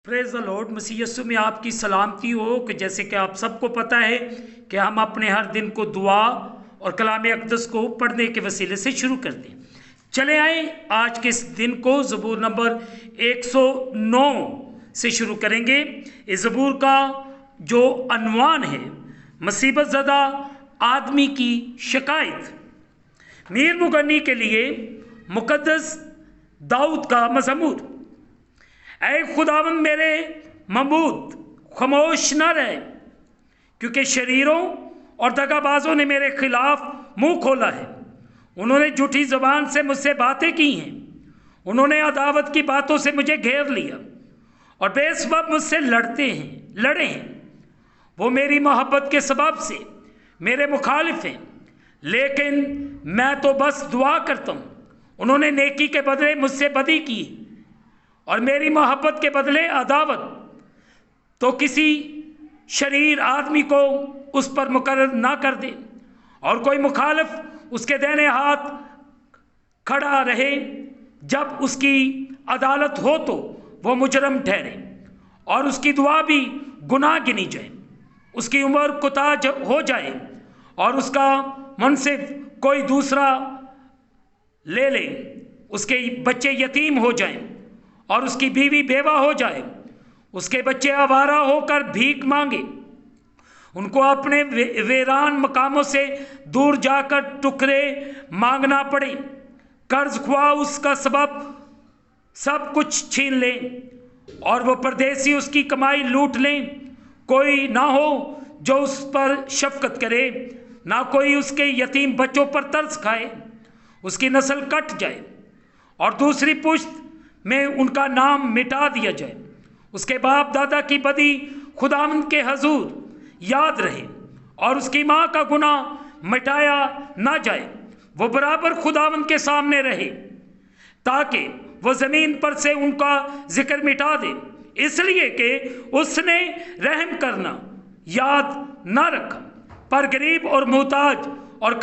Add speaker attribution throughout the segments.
Speaker 1: Praise the Lord. मसीह यीशु में आपकी सलामती हो कि जैसे कि आप सबको पता है कि हम अपने हर दिन को दुआ और कलाम अक़दस को पढ़ने के वसीले से शुरू कर दें। चले आए आज के इस दिन को ज़बूर नंबर 109 से शुरू करेंगे। इस ज़बूर का जो अनवान है मुसीबत ज़दा आदमी की शिकायत। मीर मुगन्नी के लिए मुक़द्दस दाऊद का मज़मूर। ऐ खुदावंद मेरे मबूद खामोश न रहे, क्योंकि शरीरों और दगाबाजों ने मेरे खिलाफ मुंह खोला है। उन्होंने झूठी ज़बान से मुझसे बातें की हैं। उन्होंने अदावत की बातों से मुझे घेर लिया और बेसबब मुझसे लड़े हैं। वो मेरी मोहब्बत के सबब से मेरे मुखालिफ हैं, लेकिन मैं तो बस दुआ करता हूँ। उन्होंने नेकी के बदले मुझसे बदी की और मेरी मोहब्बत के बदले अदावत। तो किसी शरीर आदमी को उस पर मुकर्रर ना कर दे और कोई मुखालिफ उसके दाहिने हाथ खड़ा रहे। जब उसकी अदालत हो तो वो मुजरम ठहरे और उसकी दुआ भी गुनाह गिनी जाए। उसकी उम्र कुताह हो जाए और उसका मुनसिफ कोई दूसरा ले ले। उसके बच्चे यतीम हो जाएं और उसकी बीवी बेवा हो जाए। उसके बच्चे आवारा होकर भीख मांगे। उनको अपने वीरान मकामों से दूर जाकर टुकड़े मांगना पड़े। कर्ज ख्वाह उसका सबब सब कुछ छीन लें और वो परदेसी उसकी कमाई लूट लें। कोई ना हो जो उस पर शफकत करे, ना कोई उसके यतीम बच्चों पर तरस खाए। उसकी नस्ल कट जाए और दूसरी पुश्त में उनका नाम मिटा दिया जाए। उसके बाप दादा की बदी खुदावंद के हजूर याद रहे और उसकी माँ का गुनाह मिटाया ना जाए। वो बराबर खुदावंद के सामने रहे ताकि वो ज़मीन पर से उनका जिक्र मिटा दे, इसलिए कि उसने रहम करना याद ना रखा, पर गरीब और मुहताज और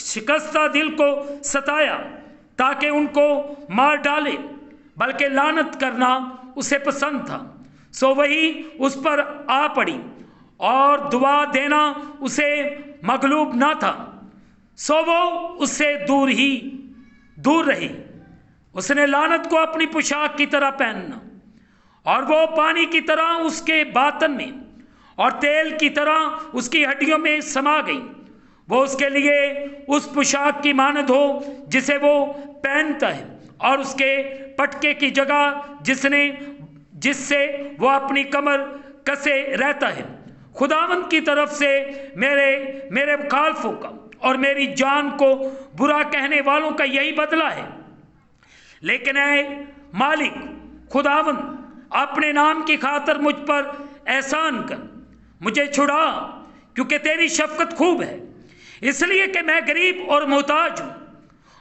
Speaker 1: शिकस्ता दिल को सताया ताकि उनको मार डाले। बल्कि लानत करना उसे पसंद था, सो वही उस पर आ पड़ी और दुआ देना उसे मगलूब ना था, सो वो उससे दूर रही। उसने लानत को अपनी पोशाक की तरह पहनना और वो पानी की तरह उसके बातन में और तेल की तरह उसकी हड्डियों में समा गई। वो उसके लिए उस पोशाक की मानद हो जिसे वो पहनता है और उसके पटके की जगह जिससे वो अपनी कमर कसे रहता है। खुदावंद की तरफ से मेरे मुखालफों का और मेरी जान को बुरा कहने वालों का यही बदला है। लेकिन ऐ मालिक खुदावंद, अपने नाम की खातर मुझ पर एहसान कर, मुझे छुड़ा, क्योंकि तेरी शफकत खूब है। इसलिए कि मैं गरीब और मोहताज हूँ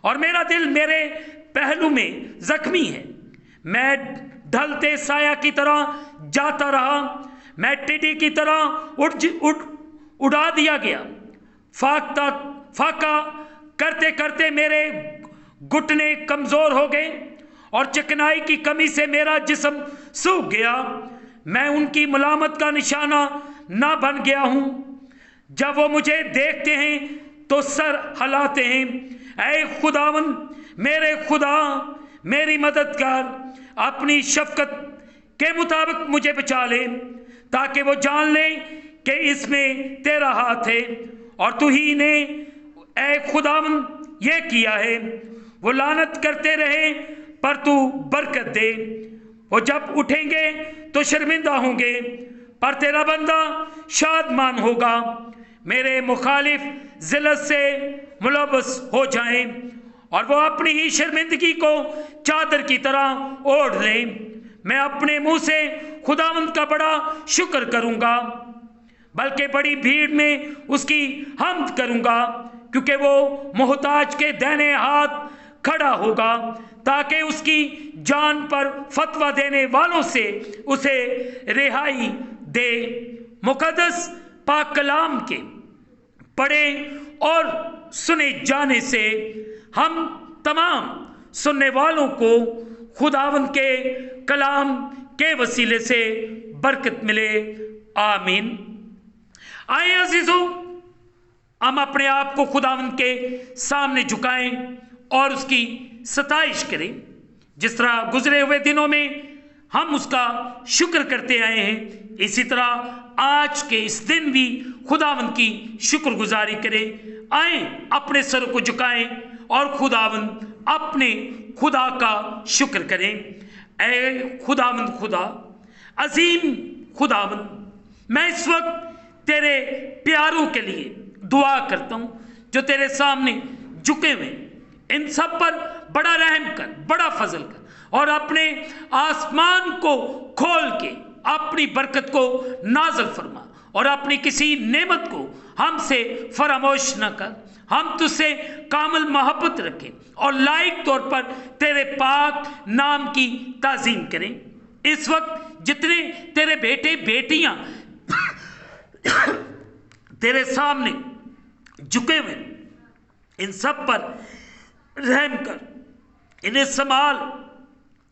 Speaker 1: और मेरा दिल मेरे पहलू में जख्मी है। मैं ढलते साया की तरह जाता रहा, मैं टिड्डी की तरह उड़ा दिया गया। फाका करते करते मेरे घुटने कमज़ोर हो गए और चिकनाई की कमी से मेरा जिस्म सूख गया। मैं उनकी मलामत का निशाना ना बन गया हूँ। जब वो मुझे देखते हैं तो सर हिलाते हैं। ऐ खुदावंद मेरे खुदा, मेरी मददगार, अपनी शफकत के मुताबिक मुझे बचा ले, ताकि वो जान ले कि इसमें तेरा हाथ है और तू ही ने ऐ खुदावंद ये किया है। वो लानत करते रहे पर तू बरकत दे। वो जब उठेंगे तो शर्मिंदा होंगे, पर तेरा बंदा शादमान होगा। मेरे मुखालिफ जिल्लत से मुलव्वस हो जाएं और वो अपनी ही शर्मिंदगी को चादर की तरह ओढ़ लें। मैं अपने मुंह से खुदावंद का बड़ा शुक्र करूंगा, बल्कि बड़ी भीड़ में उसकी हम्द करूंगा, क्योंकि वो मोहताज के दाहिने हाथ खड़ा होगा ताकि उसकी जान पर फतवा देने वालों से उसे रिहाई दे। मुकद्दस पाक कलाम के पढ़े और सुने जाने से हम तमाम सुनने वालों को खुदावंद के कलाम के वसीले से बरकत मिले, आमीन। आए अजीजों, हम अपने आप को खुदावंद के सामने झुकाएं और उसकी सताइश करें। जिस तरह गुजरे हुए दिनों में हम उसका शुक्र करते आए हैं, इसी तरह आज के इस दिन भी खुदावंद की शुक्रगुजारी करें। आए अपने सर को झुकाएं और खुदावंद अपने खुदा का शुक्र करें। ऐ खुदावंद खुदा, अजीम खुदावंद, मैं इस वक्त तेरे प्यारों के लिए दुआ करता हूं जो तेरे सामने झुके हुए, इन सब पर बड़ा रहम कर, बड़ा फजल कर और अपने आसमान को खोल के अपनी बरकत को नाज़िल फरमा और अपनी किसी नेमत को हमसे फरामोश न कर। हम तुझसे कामिल मोहब्बत रखें और लायक तौर पर तेरे पाक नाम की ताज़ीम करें। इस वक्त जितने तेरे बेटे बेटियां तेरे सामने झुके हुए, इन सब पर रहम कर, इन्हें संभाल,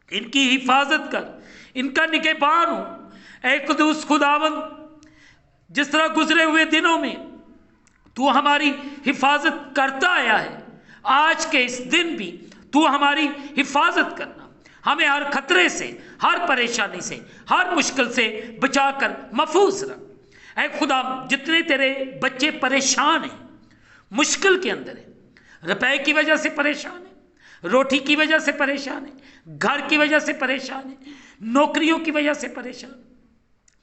Speaker 1: इनकी हिफाजत कर, इनका निगहबान हो। ऐ कुदूस खुदावंद, जिस तरह गुजरे हुए दिनों में तू हमारी हिफाजत करता आया है, आज के इस दिन भी तू हमारी हिफाजत करना, हमें हर खतरे से, हर परेशानी से, हर मुश्किल से बचाकर महफूज रख। ऐ खुदा, जितने तेरे बच्चे परेशान हैं, मुश्किल के अंदर है, रुपए की वजह से परेशान है, रोटी की वजह से परेशान है, घर की वजह से परेशान है, नौकरियों की वजह से परेशान,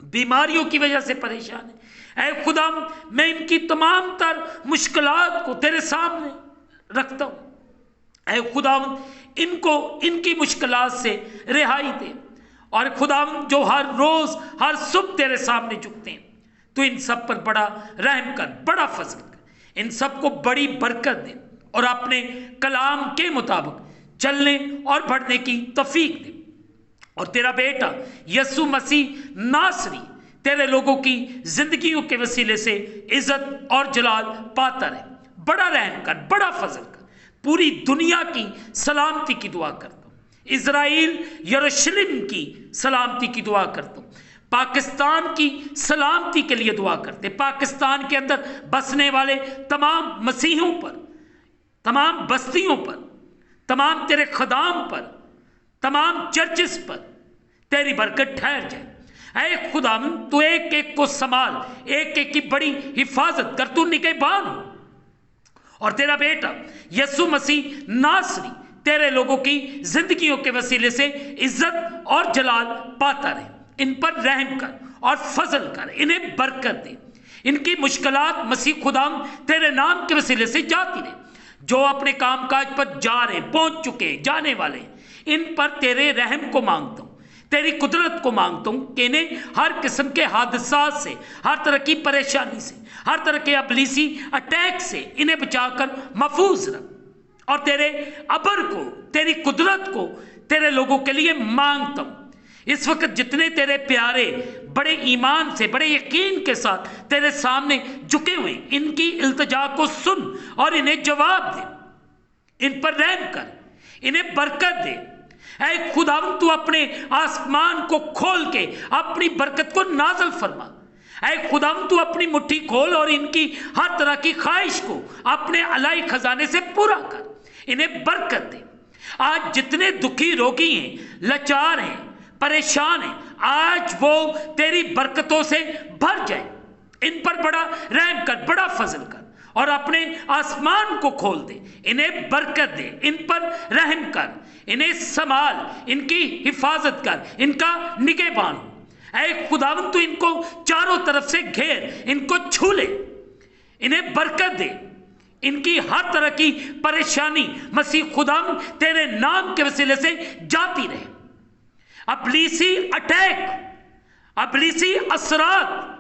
Speaker 1: बीमारियों की वजह से परेशान है, ऐ खुदा, मैं इनकी तमाम तर मुश्किलात को तेरे सामने रखता हूँ। ऐ खुदा, इनको इनकी मुश्किलात से रिहाई दे। और खुदा, जो हर रोज़ हर सुबह तेरे सामने झुकते हैं, तो इन सब पर बड़ा रहम कर, बड़ा फजल कर, इन सब को बड़ी बरकत दे और अपने कलाम के मुताबिक चलने और बढ़ने की तौफीक दे। और तेरा बेटा यसु मसीह नासरी तेरे लोगों की जिंदगियों के वसीले से इज्जत और जलाल पाता रहे। बड़ा रहम कर, बड़ा फजल कर। पूरी दुनिया की सलामती की दुआ करता हूँ, इजराइल यरूशलेम की सलामती की दुआ करता हूँ, पाकिस्तान की सलामती के लिए दुआ करते, पाकिस्तान के अंदर बसने वाले तमाम मसीहों पर, तमाम बस्तियों पर, तमाम तेरे खदाम पर, तमाम चर्चेस पर तेरी बरकत ठहर जाए। ऐ खुदावंद, तू एक एक को संभाल, एक एक की बड़ी हिफाजत कर, तू निगहबान हो। और तेरा बेटा यसु मसीह नासरी तेरे लोगों की जिंदगियों के वसीले से इज्जत और जलाल पाता रहे। इन पर रहम कर और फजल कर, इन्हें बरकत दे। इनकी मुश्किलात मसीह खुदाम तेरे नाम के वसीले से जाती रहे। जो अपने कामकाज पर जा रहे, पहुंच चुके, जाने वाले, इन पर तेरे रहम को मांगता हूं, तेरी कुदरत को मांगता हूं कि इन्हें हर किस्म के हादसात से, हर तरह की परेशानी से, हर तरह के अबलीसी अटैक से इन्हें बचाकर महफूज रख। और तेरे अबर को, तेरी कुदरत को तेरे लोगों के लिए मांगता हूं। इस वक्त जितने तेरे प्यारे बड़े ईमान से, बड़े यकीन के साथ तेरे सामने झुके हुए, इनकी इल्तिजा को सुन और इन्हें जवाब दे। इन पर रहम कर, इन्हें बरकत दे। ऐ खुदावंद, तू अपने आसमान को खोल के अपनी बरकत को नाज़िल फरमा। ऐ खुदावंद, तू अपनी मुट्ठी खोल और इनकी हर तरह की ख्वाहिश को अपने अलाई खजाने से पूरा कर, इन्हें बरकत दे। आज जितने दुखी रोगी हैं, लाचार हैं, परेशान हैं, आज वो तेरी बरकतों से भर जाए। इन पर बड़ा रहम कर, बड़ा फजल कर और अपने आसमान को खोल दे, इन्हें बरकत दे, इन पर रहम कर, इन्हें संभाल, इनकी हिफाजत कर, इनका निगहबान। ऐ खुदावंद, तू इनको चारों तरफ से घेर, इनको छू ले, इन्हें बरकत दे। इनकी हर तरह की परेशानी मसीह खुदावंद तेरे नाम के वसीले से जाती रहे। अबलीसी अटैक, अबलीसी असरात,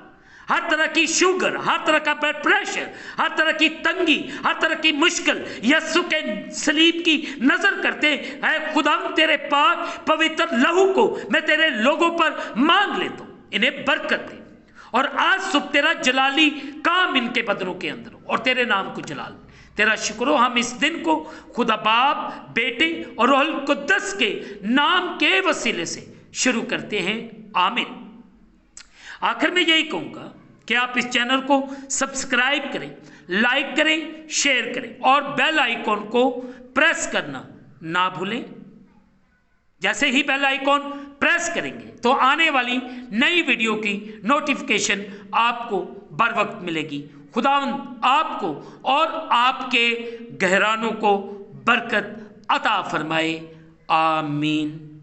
Speaker 1: हर तरह की शुगर, हर तरह का ब्लड प्रेशर, हर तरह की तंगी, हर तरह की मुश्किल यीशु के सलीब की नजर करते हैं। खुदाम, तेरे पाक पवित्र लहू को मैं तेरे लोगों पर मांग लेता हूं, इन्हें बरकत दे। और आज सुबह तेरा जलाली काम इनके बदनों के अंदर हो और तेरे नाम को जलाल, तेरा शुक्र हो। हम इस दिन को खुदा बाप, बेटे और रूहुल कुद्दस के नाम के वसीले से शुरू करते हैं। आमीन। आखिर में यही कहूँगा कि आप इस चैनल को सब्सक्राइब करें, लाइक करें, शेयर करें और बेल आइकॉन को प्रेस करना ना भूलें। जैसे ही बेल आइकॉन प्रेस करेंगे तो आने वाली नई वीडियो की नोटिफिकेशन आपको बर वक्त मिलेगी। खुदावंद आपको और आपके घरानों को बरकत अता फरमाए। आमीन।